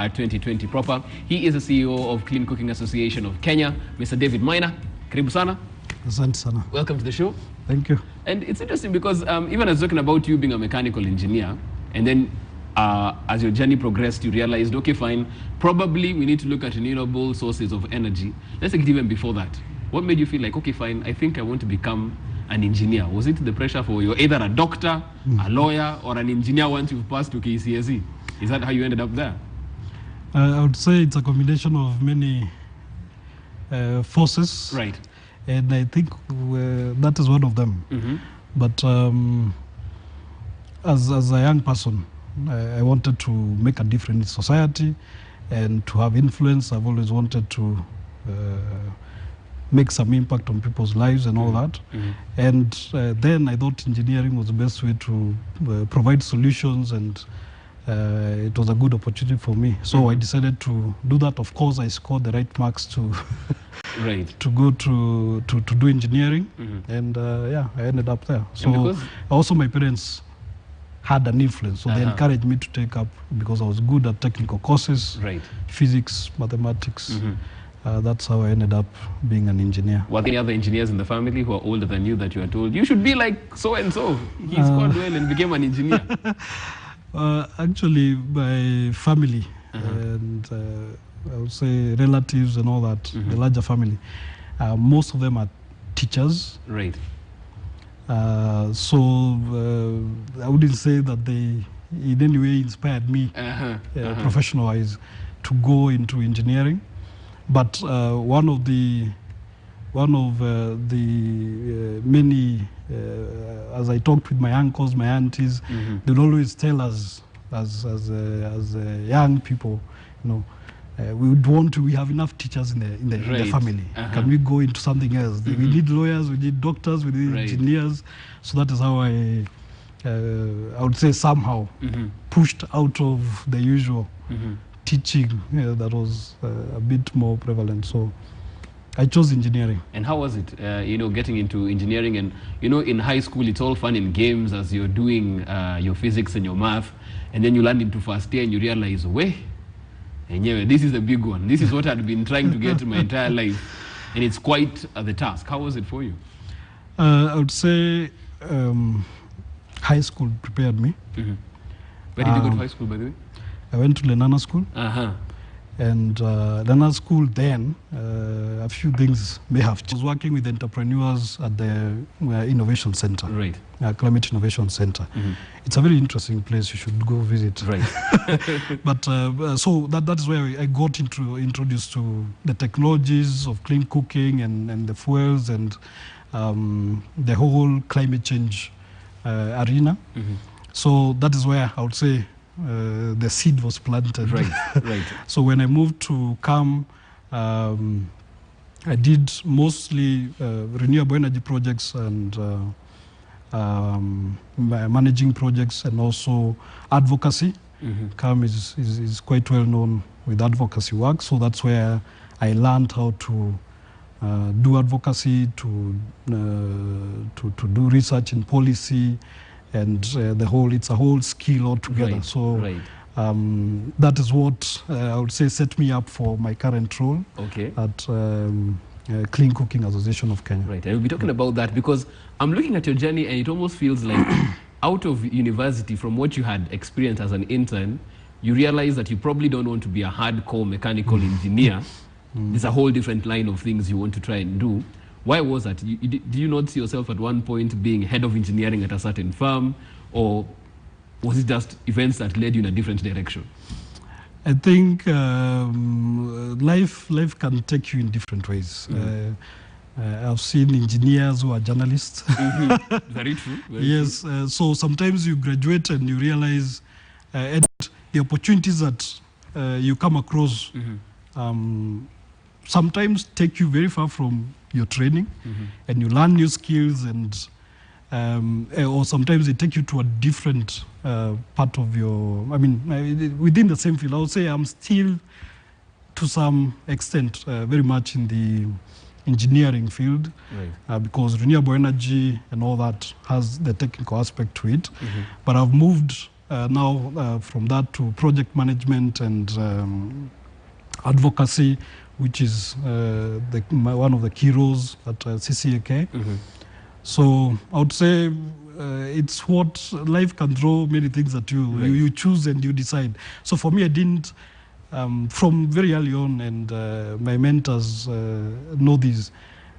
at 2020 proper. He is the CEO of Clean Cooking Association of Kenya, Mr. David Maina. Karibu sana. Asante sana. Welcome to the show. Thank you. And it's interesting because even as talking about you being a mechanical engineer, and then as your journey progressed, you realized, okay, fine, probably we need to look at renewable sources of energy. Let's take it even before that. What made you feel like, okay, fine, I think I want to become an engineer? Was it the pressure for you're either a doctor, a lawyer, or an engineer once you've passed to KCSE? Is that how you ended up there? I would say it's a combination of many forces. Right. And I think that is one of them. Mm-hmm. But as a young person, I wanted to make a difference in society and to have influence. I've always wanted to make some impact on people's lives and all that. Mm-hmm. And then I thought engineering was the best way to provide solutions, and it was a good opportunity for me. So I decided to do that. Of course, I scored the right marks to to go to do engineering. And yeah, I ended up there. So also my parents had an influence, so they encouraged me to take up, because I was good at technical courses, physics, mathematics. That's how I ended up being an engineer. Were there any other engineers in the family who are older than you that you are told, you should be like so-and-so? He scored well and became an engineer. Actually, my family and I would say relatives and all that, the larger family, most of them are teachers. Right. So I wouldn't say that they in any way inspired me professional-wise to go into engineering. But one of the many, as I talked with my uncles, my aunties, they would always tell us as young people, you know, we have enough teachers in the family. Can we go into something else? We need lawyers, we need doctors, we need engineers. So that is how I would say somehow pushed out of the usual teaching that was a bit more prevalent. So I chose engineering. And how was it, getting into engineering? And, in high school, it's all fun and games as you're doing your physics and your math. And then you land into first year and you realize, this is the big one. This is what I'd been trying to get my entire life. And it's quite the task. How was it for you? I would say high school prepared me. Where did you go to high school, by the way? I went to Lenana School. And Lenana School then, a few things may have changed. I was working with entrepreneurs at the Innovation Center. Right. Climate Innovation Center. It's a very interesting place. You should go visit. Right. But so that is where I got introduced to the technologies of clean cooking and the fuels and the whole climate change arena. So that is where I would say the seed was planted. Right. So when I moved to CAM, I did mostly renewable energy projects and managing projects and also advocacy. CAM is quite well known with advocacy work, so that's where I learned how to do advocacy, to do research in policy, and it's a whole skill altogether. That is what I would say set me up for my current role at Clean Cooking Association of Kenya. Right, and we'll be talking about that because I'm looking at your journey and it almost feels like out of university, from what you had experienced as an intern, you realize that you probably don't want to be a hardcore mechanical engineer. There's a whole different line of things you want to try and do. Why was that? Do you not see yourself at one point being head of engineering at a certain firm, or was it just events that led you in a different direction? I think life can take you in different ways. I've seen engineers who are journalists. Very true. Yes. So sometimes you graduate and you realize and the opportunities that you come across sometimes take you very far from your training, and you learn new skills, and or sometimes they take you to a different part of your, within the same field. I would say I'm still, to some extent, very much in the engineering field, because renewable energy and all that has the technical aspect to it. But I've moved now from that to project management and advocacy, which is one of the key roles at CCAK. So I would say it's what life can throw many things at you. Right. You choose and you decide. So for me, I didn't, from very early on, and my mentors know this,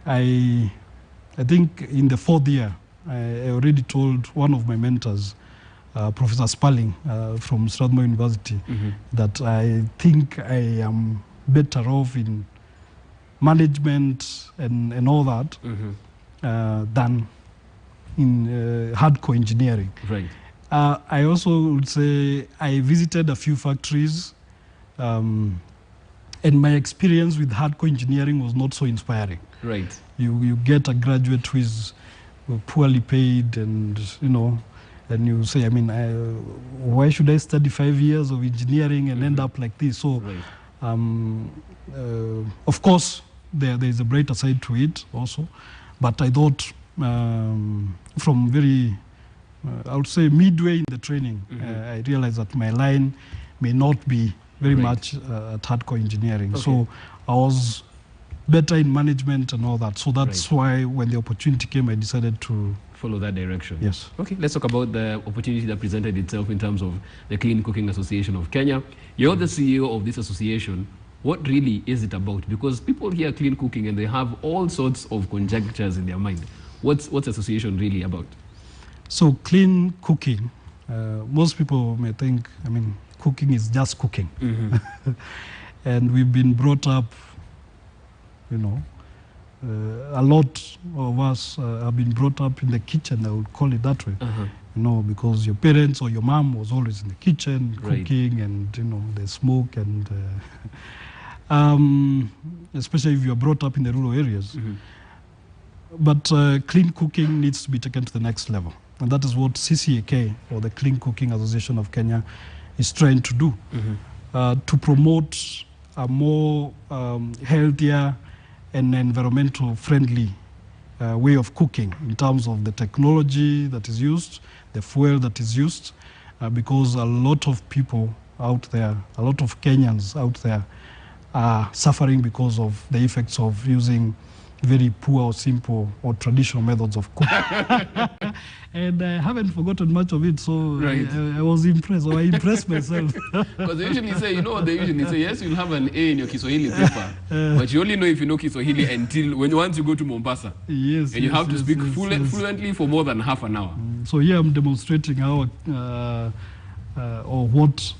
I think in the 4th year, I already told one of my mentors, Professor Sparling from Strathmore University, that I think I am better off in management and all that than in hardcore engineering. Right. I also would say I visited a few factories, and my experience with hardcore engineering was not so inspiring. Right. You get a graduate who is poorly paid, and and you say, I mean, why should I study 5 years of engineering and end up like this? So, of course, there is a brighter side to it also, but I thought from very, I would say midway in the training, I realized that my line may not be very much at hardcore engineering. Okay. So I was better in management and all that. So that's why when the opportunity came, I decided to follow that direction. Yes. Okay, let's talk about the opportunity that presented itself in terms of the Clean Cooking Association of Kenya. You're the CEO of this association. What really is it about? Because people hear clean cooking and they have all sorts of conjectures in their mind. What's the association really about? So clean cooking, most people may think, I mean, cooking is just cooking. And we've been brought up, a lot of us have been brought up in the kitchen, I would call it that way. Because your parents or your mom was always in the kitchen cooking, and the smoke, and especially if you are brought up in the rural areas. But clean cooking needs to be taken to the next level, and that is what CCAK, or the Clean Cooking Association of Kenya, is trying to do, to promote a more healthier and environmental friendly way of cooking in terms of the technology that is used, the fuel that is used, because a lot of people out there, a lot of Kenyans out there are suffering because of the effects of using very poor or simple or traditional methods of cooking. And I haven't forgotten much of it, so I was impressed, or I impressed myself. Because they usually say, they usually say, yes, you'll have an A in your Kiswahili paper, but you only know if you know Kiswahili until once you go to Mombasa. Yes. And you have to speak fluently for more than half an hour. So here I'm demonstrating how, or what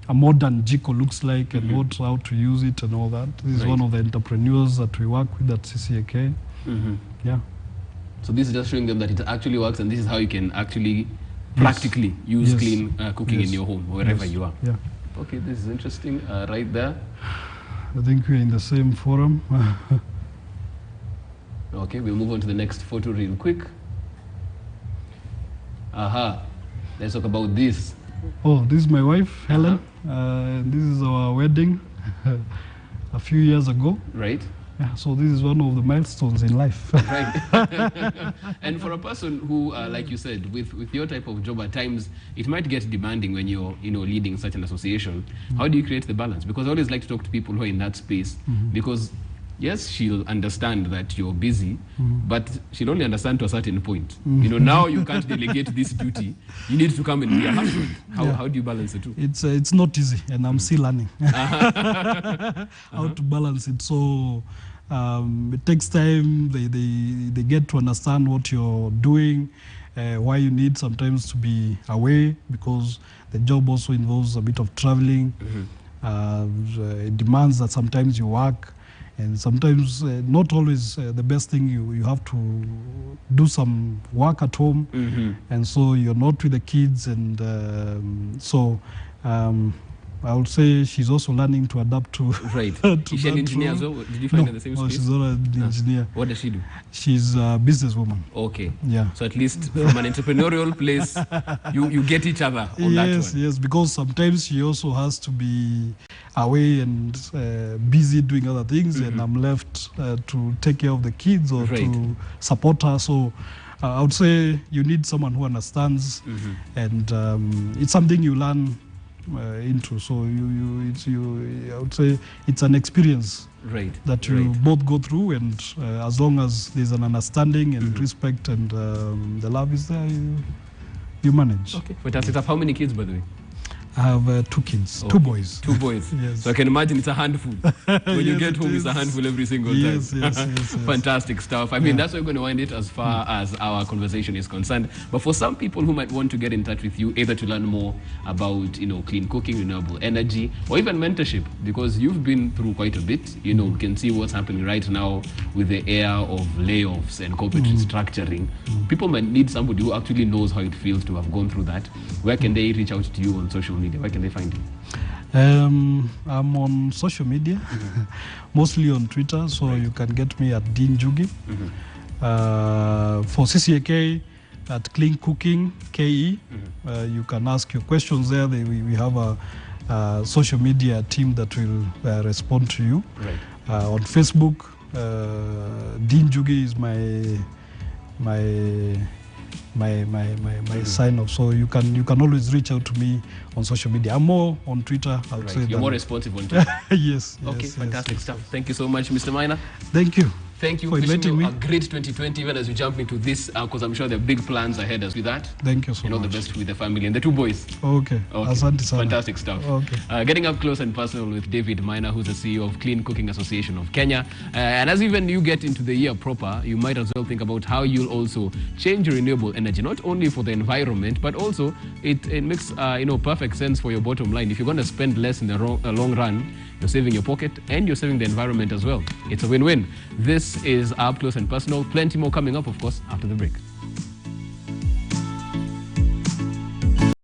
a modern jiko looks like, and how to use it and all that. This is one of the entrepreneurs that we work with at CCAK. Yeah. So this is just showing them that it actually works, and this is how you can actually practically use clean cooking in your home, wherever you are. Yeah. Okay, this is interesting. Right there. I think we're in the same forum. Okay, we'll move on to the next photo real quick. Let's talk about this. Oh, this is my wife, Helen. This is our wedding a few years ago. Right. Yeah, so this is one of the milestones in life. Right. And for a person who, like you said, with your type of job, at times it might get demanding when you're, leading such an association. How do you create the balance? Because I always like to talk to people who are in that space, because yes, she'll understand that you're busy, but she'll only understand to a certain point. Now you can't delegate this duty. You need to come and be a husband. How do you balance the two? It's not easy, and I'm still learning how to balance it. So it takes time. They get to understand what you're doing, why you need sometimes to be away, because the job also involves a bit of traveling. It demands that sometimes you work. And sometimes not always the best thing, you have to do some work at home, and so you're not with the kids, and so I would say she's also learning to adapt to. Right. Is she an engineer as well? Did you find her in the same space? No, she's not an engineer. What does she do? She's a businesswoman. Okay. Yeah. So at least from an entrepreneurial place, you get each other on that one. Yes, because sometimes she also has to be away and busy doing other things, and I'm left to take care of the kids or to support her. So I would say you need someone who understands, and it's something you learn into. So I would say it's an experience that you both go through, and as long as there's an understanding and respect and the love is there, you manage. Okay, fantastic. How many kids, by the way? I have 2 kids, 2 boys. 2 boys. Yes. So I can imagine it's a handful. When you get home, it's a handful every single time. Yes. Fantastic stuff. I mean, that's where we're going to wind it as far as our conversation is concerned. But for some people who might want to get in touch with you, either to learn more about, clean cooking, renewable energy, or even mentorship, because you've been through quite a bit. We can see what's happening right now with the era of layoffs and corporate restructuring. People might need somebody who actually knows how it feels to have gone through that. Where can they reach out to you on social media? Where can they find you? I'm on social media, mostly on Twitter, so you can get me at Njugi. For CCAK, at Clean Cooking KE, you can ask your questions there. We have a social media team that will respond to you. On Facebook, Njugi is my sign up, so you can always reach out to me on social media. I'm more on Twitter, I would say. You're more responsive on Twitter. Yes. Okay, fantastic stuff. Thank you so much, Mr. Minor. Thank you. Thank you for inviting me. A great 2020, even as we jump into this, because I'm sure there are big plans ahead as with that. Thank you so much. All the best with the family and the 2 boys. Okay. Fantastic stuff. Okay. Getting up close and personal with David Minor, who's the CEO of Clean Cooking Association of Kenya. And as even you get into the year proper, you might as well think about how you'll also change your renewable energy, not only for the environment, but also it makes perfect sense for your bottom line. If you're going to spend less in the long run, you're saving your pocket and you're saving the environment as well. It's a win-win. This is Up Close and Personal. Plenty more coming up, of course, after the break.